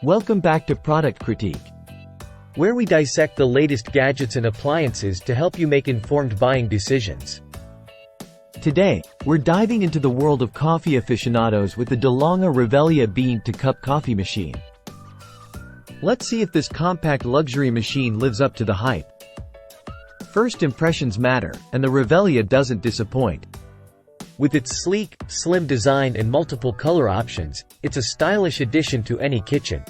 Welcome back to Product Critique, where we dissect the latest gadgets and appliances to help you make informed buying decisions. Today, we're diving into the world of coffee aficionados with the De'Longhi Rivelia bean-to-cup coffee machine. Let's see if this compact luxury machine lives up to the hype. First impressions matter, and the Rivelia doesn't disappoint. With its sleek, slim design and multiple color options, it's a stylish addition to any kitchen.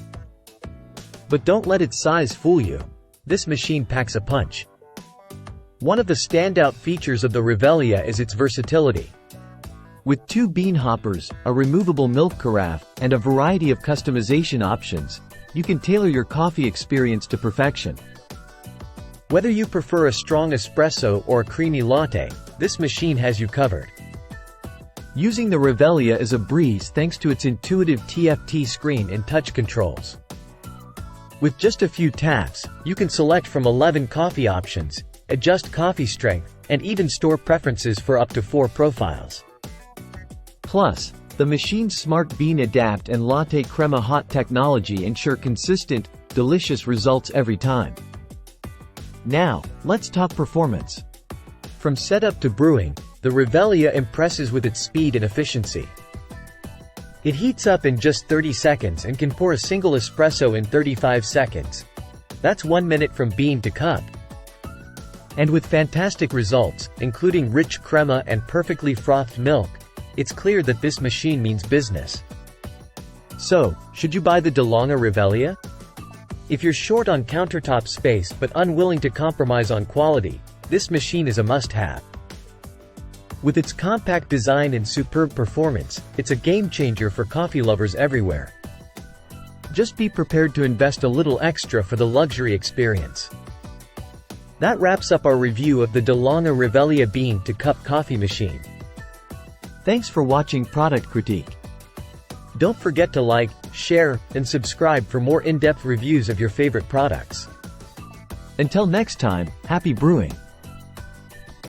But don't let its size fool you. This machine packs a punch. One of the standout features of the Rivelia is its versatility. With 2 bean hoppers, a removable milk carafe, and a variety of customization options, you can tailor your coffee experience to perfection. Whether you prefer a strong espresso or a creamy latte, this machine has you covered. Using the Rivelia is a breeze thanks to its intuitive TFT screen and touch controls. With just a few taps, you can select from 11 coffee options, adjust coffee strength, and even store preferences for up to 4 profiles. Plus, the machine's smart bean adapt and latte crema hot technology ensure consistent, delicious results every time. Now, let's talk performance. From setup to brewing, the Rivelia impresses with its speed and efficiency. It heats up in just 30 seconds and can pour a single espresso in 35 seconds. That's 1 minute from bean to cup. And with fantastic results, including rich crema and perfectly frothed milk, it's clear that this machine means business. So, should you buy the De'Longhi Rivelia? If you're short on countertop space but unwilling to compromise on quality, this machine is a must-have. With its compact design and superb performance, it's a game-changer for coffee lovers everywhere. Just be prepared to invest a little extra for the luxury experience. That wraps up our review of the De'Longhi Rivelia bean-to-cup coffee machine. Thanks for watching Product Critique. Don't forget to like, share, and subscribe for more in-depth reviews of your favorite products. Until next time, happy brewing!